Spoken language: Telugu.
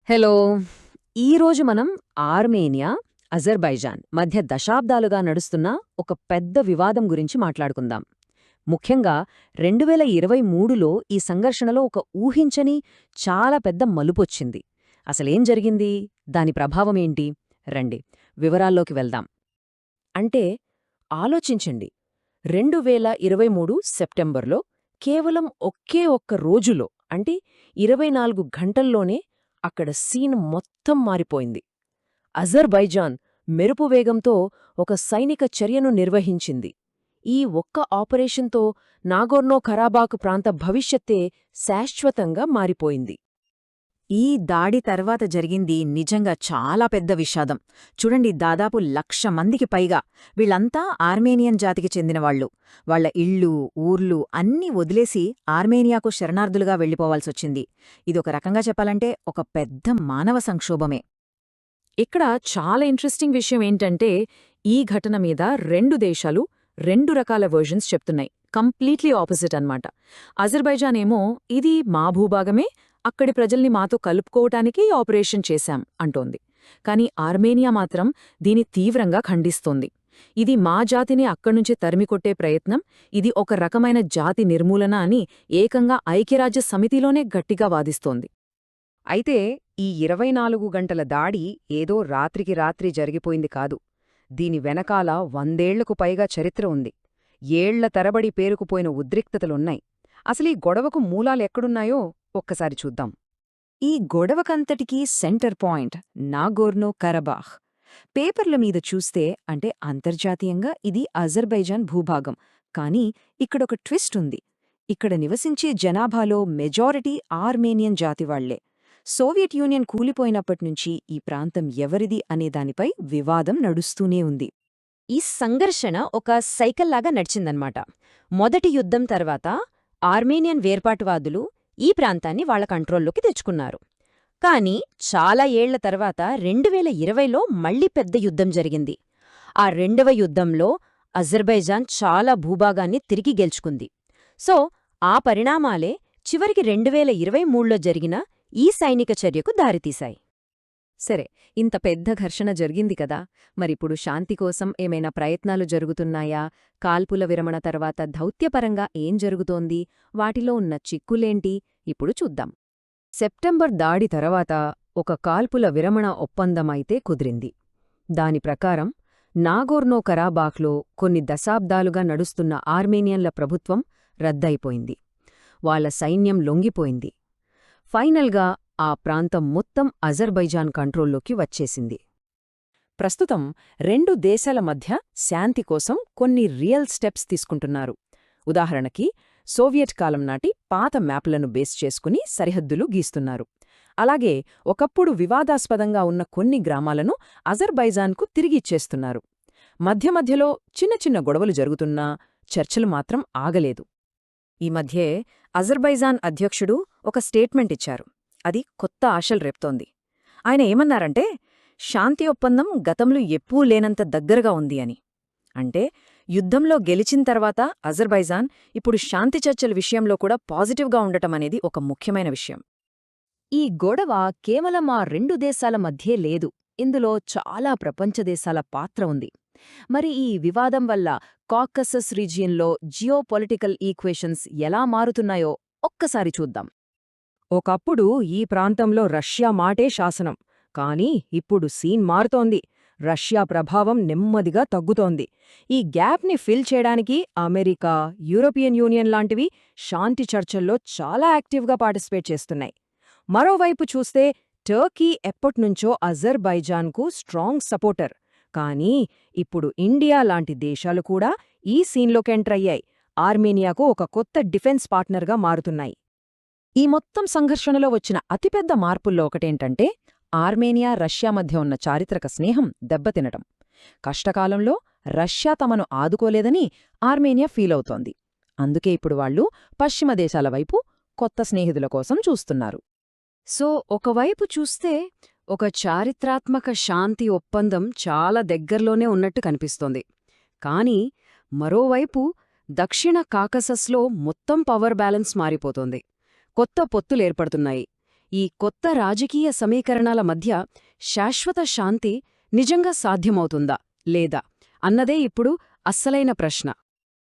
హలో. ఈరోజు మనం ఆర్మేనియా, అజర్బైజాన్ మధ్య దశాబ్దాలుగా నడుస్తున్న ఒక పెద్ద వివాదం గురించి మాట్లాడుకుందాం. ముఖ్యంగా 2023లో ఈ సంఘర్షణలో ఒక ఊహించని చాలా పెద్ద మలుపొచ్చింది. అసలేం జరిగింది? దాని ప్రభావమేంటి? రండి వివరాల్లోకి వెళ్దాం. అంటే ఆలోచించండి, 2023 సెప్టెంబర్లో కేవలం ఒకే ఒక్క రోజులో, అంటే 24 గంటల్లోనే అక్కడ సీన్ మొత్తం మారిపోయింది. అజర్బైజాన్ మెరుపు వేగంతో ఒక సైనిక చర్యను నిర్వహించింది. ఈ ఒక్క ఆపరేషన్తో నాగోర్నో కరాబాక్ ప్రాంత భవిష్యత్తే శాశ్వతంగా మారిపోయింది. ఈ దాడి తర్వాత జరిగింది నిజంగా చాలా పెద్ద విషాదం. చూడండి, దాదాపు 1,00,000 మందికి పైగా. వీళ్లంతా ఆర్మేనియన్ జాతికి చెందినవాళ్లు. వాళ్ల ఇళ్ళు, ఊర్లు అన్నీ వదిలేసి ఆర్మేనియాకు శరణార్థులుగా వెళ్లిపోవాల్సొచ్చింది. ఇదొక రకంగా చెప్పాలంటే ఒక పెద్ద మానవ సంక్షోభమే. ఇక్కడ చాలా ఇంట్రెస్టింగ్ విషయం ఏంటంటే, ఈ ఘటన మీద రెండు దేశాలు రెండు రకాల వర్జన్స్ చెప్తున్నాయి. కంప్లీట్లీ ఆపోజిట్ అన్నమాట. అజర్బైజాన్ ఏమో ఇది మా భూభాగమే, అక్కడి ప్రజల్ని మాతో కలుపుకోవటానికి ఆపరేషన్ చేశాం అంటోంది. కాని ఆర్మేనియా మాత్రం దీని తీవ్రంగా ఖండిస్తోంది. ఇది మా జాతిని అక్కడ్నుంచి తరిమికొట్టే ప్రయత్నం, ఇది ఒక రకమైన జాతి నిర్మూలన అని ఏకంగా ఐక్యరాజ్య సమితిలోనే గట్టిగా వాదిస్తోంది. అయితే ఈ 24 గంటల దాడి ఏదో రాత్రికి రాత్రి జరిగిపోయింది కాదు. దీని వెనకాల 100ఏళ్లకు పైగా చరిత్ర ఉంది. ఏళ్ల తరబడి పేరుకుపోయిన ఉద్రిక్తతలున్నాయి. అసలీ గొడవకు మూలాలెక్కడున్నాయో ఒక్కసారి చూద్దాం. ఈ గొడవకంతటికీ సెంటర్ పాయింట్ నాగోర్నో కరబాఖ్. పేపర్ల మీద చూస్తే అంటే అంతర్జాతీయంగా ఇది అజర్బైజాన్ భూభాగం. కానీ ఇక్కడొక ట్విస్ట్ ఉంది. ఇక్కడ నివసించే జనాభాలో మెజారిటీ ఆర్మేనియన్ జాతివాళ్లే. సోవియట్ యూనియన్ కూలిపోయినప్పట్నుంచి ఈ ప్రాంతం ఎవరిది అనే దానిపై వివాదం నడుస్తూనే ఉంది. ఈ సంఘర్షణ ఒక సైకిల్లాగా నడిచిందన్నమాట. మొదటి యుద్ధం తర్వాత ఆర్మేనియన్ వేర్పాటువాదులు ఈ ప్రాంతాన్ని వాళ్ల కంట్రోల్లోకి తెచ్చుకున్నారు. కాని చాలా ఏళ్ల తర్వాత 2020లో మళ్లీ పెద్ద యుద్ధం జరిగింది. ఆ రెండవ యుద్ధంలో అజర్బైజాన్ చాలా భూభాగాన్ని తిరిగి గెలుచుకుంది. సో ఆ పరిణామాలే చివరికి 2023లో జరిగిన ఈ సైనిక చర్యకు దారితీశాయి. సరే, ఇంత పెద్ద ఘర్షణ జరిగింది కదా, మరిప్పుడు శాంతి కోసం ఏమైనా ప్రయత్నాలు జరుగుతున్నాయా? కాల్పుల విరమణ తర్వాత దౌత్యపరంగా ఏం జరుగుతోంది? వాటిలో ఉన్న చిక్కులేంటి? ఇప్పుడు చూద్దాం. సెప్టెంబర్ దాడి తర్వాత ఒక కాల్పుల విరమణ ఒప్పందమైతే కుదిరింది. దాని ప్రకారం నాగోర్నో కరాబాఖ్లో కొన్ని దశాబ్దాలుగా నడుస్తున్న ఆర్మేనియన్ల ప్రభుత్వం రద్దయిపోయింది. వాళ్ల సైన్యం లొంగిపోయింది. ఫైనల్గా ఆ ప్రాంతం మొత్తం అజర్బైజాన్ కంట్రోల్లోకి వచ్చేసింది. ప్రస్తుతం రెండు దేశాల మధ్య శాంతి కోసం కొన్ని రియల్ స్టెప్స్ తీసుకుంటున్నారు. ఉదాహరణకి సోవియట్ కాలం నాటి పాత మ్యాప్లను బేస్ చేసుకుని సరిహద్దులు గీస్తున్నారు. అలాగే ఒకప్పుడు వివాదాస్పదంగా ఉన్న కొన్ని గ్రామాలను అజర్బైజాన్కు తిరిగిచ్చేస్తున్నారు. మధ్య మధ్యలో చిన్న చిన్న గొడవలు జరుగుతున్నా చర్చలు మాత్రం ఆగలేదు. ఈ మధ్యే అజర్బైజాన్ అధ్యక్షుడు ఒక స్టేట్మెంట్ ఇచ్చారు. అది కొత్త ఆశలు రేపుతోంది. ఆయన ఏమన్నారంటే, శాంతి ఒప్పందం గతంలో ఎప్పుడూ లేనంత దగ్గరగా ఉంది అని. అంటే యుద్ధంలో గెలిచిన తర్వాత అజర్బైజాన్ ఇప్పుడు శాంతి చర్చల విషయంలో కూడా పాజిటివ్గా ఉండటమనేది ఒక ముఖ్యమైన విషయం. ఈ గొడవ కేవలం ఆ రెండు దేశాల మధ్యే లేదు, ఇందులో చాలా ప్రపంచ దేశాల పాత్ర ఉంది. మరి ఈ వివాదం వల్ల కాకసస్ రీజియన్లో జియోపొలిటికల్ ఈక్వేషన్స్ ఎలా మారుతున్నాయో ఒక్కసారి చూద్దాం. ఒకప్పుడు ఈ ప్రాంతంలో రష్యా మాటే శాసనం. కానీ ఇప్పుడు సీన్ మారుతోంది. రష్యా ప్రభావం నెమ్మదిగా తగ్గుతోంది. ఈ గ్యాప్ని ఫిల్ చేయడానికి అమెరికా, యూరోపియన్ యూనియన్ లాంటివి శాంతి చర్చల్లో చాలా యాక్టివ్గా పార్టిసిపేట్ చేస్తున్నాయి. మరోవైపు చూస్తే టర్కీ ఎప్పట్నుంచో అజర్బైజాన్కు స్ట్రాంగ్ సపోర్టర్. కానీ ఇప్పుడు ఇండియా లాంటి దేశాలు కూడా ఈ సీన్లోకి ఎంటరయ్యాయి. ఆర్మేనియాకు ఒక కొత్త డిఫెన్స్ పార్ట్నర్గా మారుతున్నాయి. ఈ మొత్తం సంఘర్షణలో వచ్చిన అతిపెద్ద మార్పుల్లో ఒకటేంటంటే, ఆర్మేనియా రష్యా మధ్య ఉన్న చారిత్రక స్నేహం దెబ్బతినటం. కష్టకాలంలో రష్యా తమను ఆదుకోలేదని ఆర్మేనియా ఫీలవుతోంది. అందుకే ఇప్పుడు వాళ్లు పశ్చిమ దేశాల వైపు కొత్త స్నేహితుల కోసం చూస్తున్నారు. సో ఒకవైపు చూస్తే ఒక చారిత్రాత్మక శాంతి ఒప్పందం చాలా దగ్గర్లోనే ఉన్నట్టు కనిపిస్తోంది. కాని మరోవైపు దక్షిణ కాకసస్లో మొత్తం పవర్ బ్యాలెన్స్ మారిపోతోంది. కొత్త పొత్తులేర్పడుతున్నాయి. ఈ కొత్త రాజకీయ సమీకరణాల మధ్య శాశ్వత శాంతి నిజంగా సాధ్యమవుతుందా లేదా అన్నదే ఇప్పుడు అస్సలైన ప్రశ్న.